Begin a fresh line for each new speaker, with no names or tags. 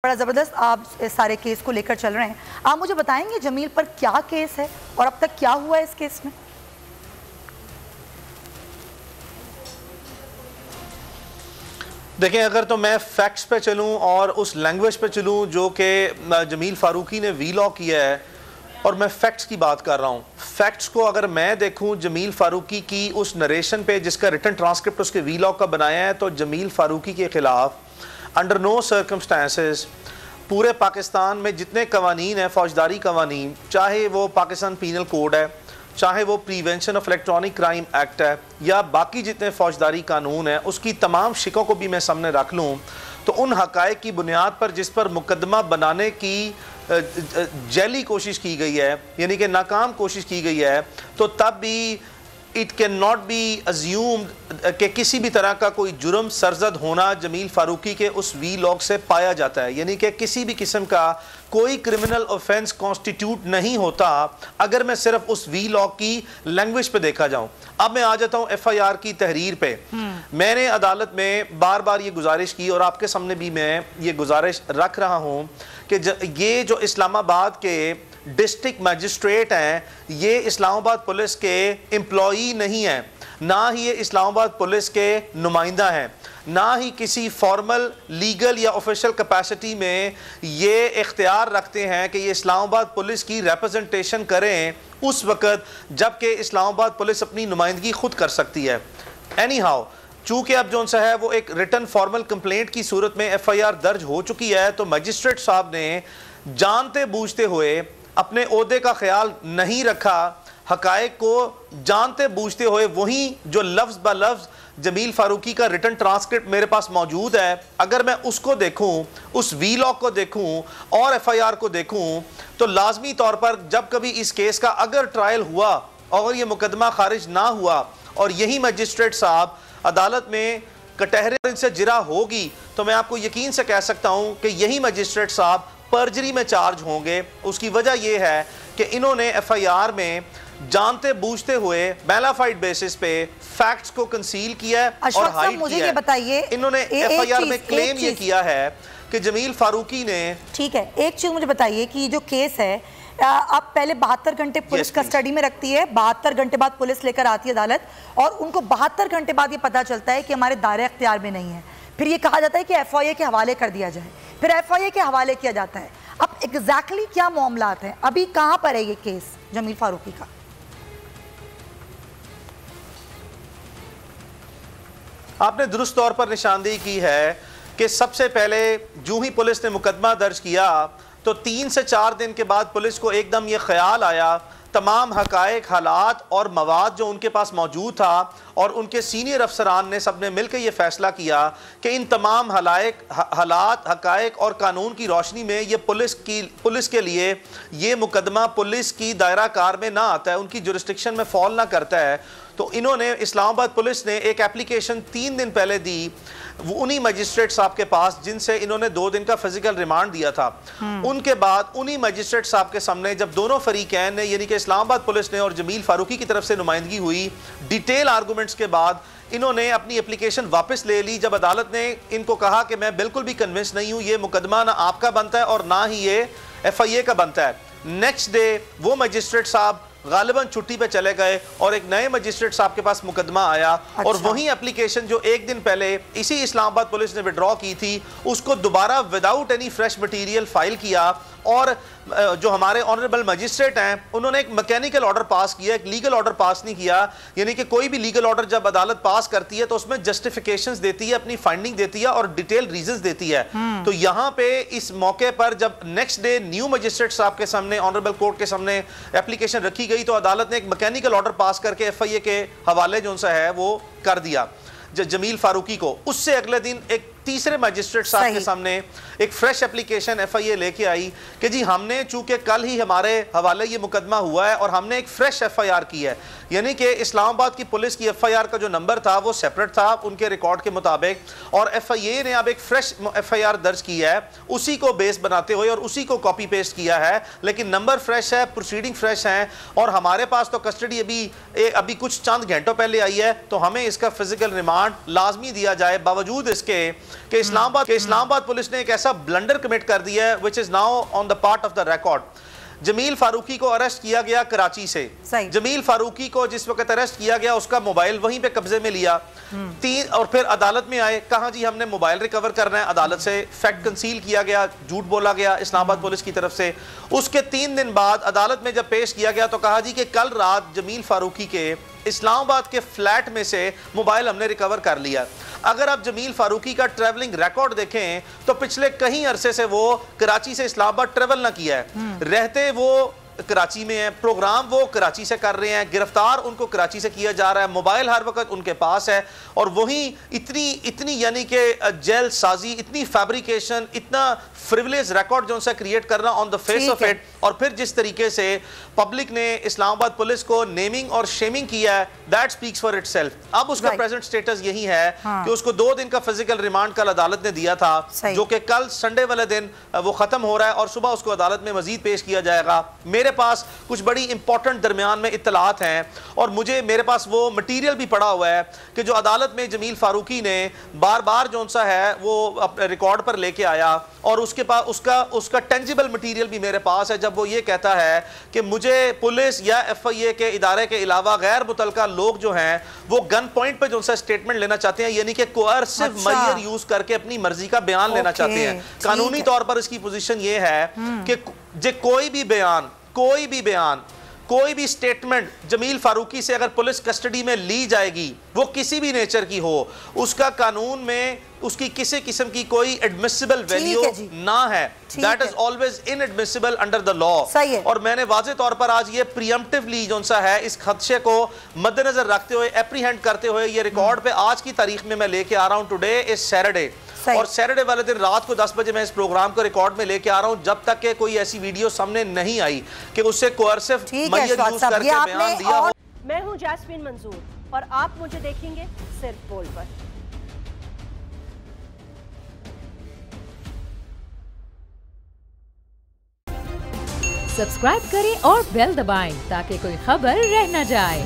बड़ा ज़बरदस्त आप इस सारे केस को लेकर चल रहे हैं। आप मुझे बताएंगे जमील पर क्या केस है और अब तक क्या हुआ है इस केस में?
देखें, अगर तो मैं फैक्ट्स पे चलूं और उस लैंग्वेज पे चलूं जो कि जमील फारूकी ने वीलॉग किया है, और मैं फैक्ट्स की बात कर रहा हूं। फैक्ट्स को अगर मैं देखूं जमील फारूकी की उस नरेशन पे जिसका रिटन ट्रांसक्रिप्ट उसके वीलॉग का बनाया है, तो जमील फारूकी के खिलाफ अंडर नो सर्कमस्टांसेस पूरे पाकिस्तान में जितने कवानीन हैं, फौजदारी कवानीन, चाहे वो पाकिस्तान पीनल कोड है, चाहे वो prevention of electronic crime act है, या बाकी जितने फौजदारी कानून हैं, उसकी तमाम शिकों को भी मैं सामने रख लूँ तो उन हक़ाइक़ की बुनियाद पर जिस पर मुकदमा बनाने की जैली कोशिश की गई है, यानी कि नाकाम कोशिश की गई है, तो तब भी it can not be assumed कि किसी भी तरह का कोई जुर्म सरजद होना जमील फारूकी के उस वीलॉग से पाया जाता है। यानी कि किसी भी किस्म का कोई क्रिमिनल ऑफेंस कॉन्स्टिट्यूट नहीं होता अगर मैं सिर्फ उस वीलॉग की लैंग्वेज पे देखा जाऊं। अब मैं आ जाता हूं FIR की तहरीर पे। मैंने अदालत में बार बार ये गुजारिश की और आपके सामने भी मैं ये गुजारिश रख रहा हूं कि ये जो इस्लामाबाद के डिस्ट्रिक्ट मजिस्ट्रेट हैं, ये इस्लामाबाद पुलिस के एम्प्लॉई नहीं हैं, ना ही ये इस्लामाबाद पुलिस के नुमाइंदा हैं, ना ही किसी फॉर्मल लीगल या ऑफिशियल कैपेसिटी में ये इख्तियार रखते हैं कि ये इस्लामाबाद पुलिस की रिप्रेजेंटेशन करें उस वक़्त जबकि इस्लामाबाद पुलिस अपनी नुमाइंदगी खुद कर सकती है। एनी हाउ, चूँकि अब जो सा है वो एक रिटन फॉर्मल कंप्लेंट की सूरत में FIR दर्ज हो चुकी है, तो मजिस्ट्रेट साहब ने जानते बूझते हुए अपने ओहदे का ख्याल नहीं रखा, हक़ाइक़ को जानते बूझते हुए वहीं जो लफ्ज़ ब लफ्ज़ जमील फारूकी का रिटन ट्रांसक्रिप्ट मेरे पास मौजूद है, अगर मैं उसको देखूं, उस वीलॉग को देखूं और FIR को देखूं, तो लाजमी तौर पर जब कभी इस केस का अगर ट्रायल हुआ और ये मुकदमा खारिज ना हुआ और यही मजिस्ट्रेट साहब अदालत में कटहरे से जिरा होगी, तो मैं आपको यकीन से कह सकता हूं कि यही मजिस्ट्रेट साहब पर्जरी में चार्ज होंगे। उसकी वजह यह है कि इन्होंने FIR में जानते बूझते हुए बैलाफाइड बेसिस पे फैक्ट्स को कंसील किया है और हाइड किया है।
बताइए,
इन्होंने FIR में क्लेम ये किया है कि जमील फारूकी ने,
ठीक है, एक चीज मुझे बताइए कि जो केस है अब पहले 72 घंटे पुलिस कस्टडी में रखती है, 72 घंटे बाद पुलिस लेकर आती है अदालत, और उनको 72 घंटे बाद ये पता चलता है कि हमारे दायरे इख्तियार में नहीं है। फिर ये कहा जाता है कि FIA के हवाले कर दिया जाए, फिर FIA के हवाले किया जाता है। अब एग्जैक्टली क्या मामलात हैं, अभी कहाँ पर है ये केस जमील फारूकी का?
आपने दुरुस्त तौर पर निशानदेही की है कि सबसे पहले जो ही पुलिस ने मुकदमा दर्ज किया तो 3 से 4 दिन के बाद पुलिस को एकदम ये ख्याल आया, तमाम हक़ाइक़, हालात और मवाद जो उनके पास मौजूद था और उनके सीनियर अफसरान ने सबने मिलकर ये फैसला किया कि इन तमाम हालात, हक़ाइक़ और कानून की रोशनी में ये पुलिस के लिए ये मुकदमा पुलिस की दायरा कार में ना आता है, उनकी जुरिस्डिक्शन में फॉल ना करता है। तो इन्होंने, इस्लामाबाद पुलिस ने एक एप्लीकेशन 3 दिन पहले दी उन्हीं मजिस्ट्रेट साहब के पास जिनसे इन्होंने 2 दिन का फिजिकल रिमांड दिया था। उनके बाद उन्हीं मजिस्ट्रेट साहब के सामने जब दोनों फरीकैन ने, यानी कि इस्लामाबाद पुलिस ने और जमील फारूकी की तरफ से नुमाइंदगी हुई, डिटेल आर्गूमेंट्स के बाद इन्होंने अपनी एप्लीकेशन वापस ले ली। जब अदालत ने इनको कहा कि मैं बिल्कुल भी कन्विंस नहीं हूँ, ये मुकदमा ना आपका बनता है और ना ही ये FIA का बनता है, नेक्स्ट डे वो मजिस्ट्रेट साहब गालिबन छुट्टी पे चले गए और एक नए मजिस्ट्रेट साहब के पास मुकदमा आया। और वही एप्लीकेशन जो 1 दिन पहले इसी इस्लामाबाद पुलिस ने विड्रॉ की थी, उसको दोबारा without any fresh material file किया और जो हमारे ऑनरेबल मजिस्ट्रेट हैं उन्होंने एक मैकेनिकल ऑर्डर पास किया, एक लीगल ऑर्डर पास नहीं किया। यानी कि कोई भी लीगल ऑर्डर जब अदालत पास करती है तो उसमें जस्टिफिकेशंस देती है, अपनी फाइंडिंग देती है और डिटेल रीजंस देती है। तो यहाँ पे इस मौके पर जब नेक्स्ट डे न्यू मजिस्ट्रेट साहब के सामने, ऑनरेबल कोर्ट के सामने एप्लीकेशन रखी गई तो अदालत ने एक मैकेनिकल ऑर्डर पास करके FIA के हवाले जो सा है वो कर दिया जमील फारूकी को। उससे अगले दिन एक तीसरे मजिस्ट्रेट साहब के सामने एक फ्रेश एप्लीकेशन FIA लेके आई कि जी हमने, चूंकि कल ही हमारे हवाले ये मुकदमा हुआ है और हमने एक फ्रेश FIR की है, यानी कि इस्लामाबाद की पुलिस की FIR का जो नंबर था वो सेपरेट था उनके रिकॉर्ड के मुताबिक, और FIA ने अब एक फ्रेश FIR दर्ज की है उसी को बेस बनाते हुए और उसी को कॉपी पेस्ट किया है, लेकिन नंबर फ्रेश है, प्रोसीडिंग फ्रेश है और हमारे पास तो कस्टडी अभी कुछ चंद घंटों पहले आई है, तो हमें इसका फिजिकल रिमांड लाजमी दिया जाए बावजूद इसके کہ اسلام آباد پولیس نے ایک ایسا بلنڈر کمٹ کر دیا ہے which is now on the part of the record. جمیل فاروقی کو اریسٹ کیا گیا کراچی سے. جمیل فاروقی کو جس وقت اریسٹ کیا گیا اس کا موبائل وہیں پہ قبضے میں لیا, اور پھر عدالت میں آئے, کہاں جی ہم نے موبائل ریکور کرنا ہے عدالت سے, فیکٹ کنسیل کیا گیا, جھوٹ بولا گیا اسلام آباد پولیس کی طرف سے. اس کے 3 دن بعد عدالت میں جب پیش کیا گیا تو کہا جی کہ کل رات جمیل فاروقی کے اسلام آباد کے فلیٹ میں سے موبائل ہم نے ریکور کر لیا. اگر آپ جمیل فاروقی کا ٹریولنگ ریکارڈ دیکھیں تو پچھلے کہیں عرصے سے وہ کراچی سے اسلام آباد ٹریول نہ کیا ہے, رہتے وہ کراچی میں ہیں, پروگرام وہ کراچی سے کر رہے ہیں, گرفتار ان کو کراچی سے کیا جا رہا ہے, موبائل ہر وقت ان کے پاس ہے, اور وہیں اتنی یعنی کہ جیل سازی, اتنی فیبریکیشن, اتنا فریولیس ریکارڈ جو ان سے کریٹ کرنا آن دا فیس آف اٹ, اور پھر جس طریقے سے پبلک نے اسلام آباد پولیس کو نیمنگ اور شیمنگ کیا ہے, that specs for it self. اب اس کا پریزنٹ سٹیٹس یہی ہے کہ اس کو 2 دن کا فزیکل ریمانڈ کل عدالت نے دیا تھا, جو کہ کل سنڈے والے دن وہ ختم ہو رہا ہے, اور صبح اس کو عدالت میں مزید پیش کیا جائے گا. میرے پاس کچھ بڑی امپورٹنٹ درمیان میں اطلاعات ہیں, اور میرے پاس وہ مٹیریل بھی پڑا ہوا ہے کہ جو عدالت میں جمیل فاروقی نے بار بار جون سا ہے وہ ریکارڈ پر لے کے آیا, اور اس کے پاس اس کا ٹینجیبل مٹیریل بھی میرے پاس ہے, جب وہ یہ کہتا ہے کہ مجھے پولیس یا ایف آئی اے کے ادارے کے علاوہ غیر متعلقہ لوگ جو ہیں وہ گن پوائنٹ پہ جو سا سٹیٹمنٹ لینا چاہتے ہیں, یعنی کہ کوئرسو میئر یوز کر کے اپنی مرضی کا بیان لینا چاہتے ہیں. قانونی طور پر اس کی پوزیشن یہ ہے کہ کوئی بھی سٹیٹمنٹ جمیل فاروقی سے اگر پولیس کسٹڈی میں لی جائے گی, وہ کسی بھی نیچر کی ہو, اس کا قانون میں اس کی کسی قسم کی کوئی ایڈمیسیبل ویلیو نہ ہے. That is always inadmissible under the law. اور میں نے واضح طور پر آج یہ پریمپٹیولی جو سا ہے اس خدشے کو مد نظر رکھتے ہوئے, اپریہینڈ کرتے ہوئے, یہ ریکارڈ پہ آج کی تاریخ میں لے کے آ رہا ہوں. ٹوڈے از سیٹرڈے, اور سیٹرڈے والے دن رات کو 10 بجے میں اس پروگرام کو ریکارڈ میں لے کے آ رہا ہوں, جب تک کہ کوئی ایسی ویڈیو سامنے نہیں آئی کہ اس سے کوئرسو میئر یوز کر کے بیان دیا ہو.
میں ہوں جاسمین منظور, اور آپ مجھے دیکھیں گے صرف بول پر.
سبسکرائب کریں اور بیل دبائیں تاکہ کوئی خبر رہ نہ جائے.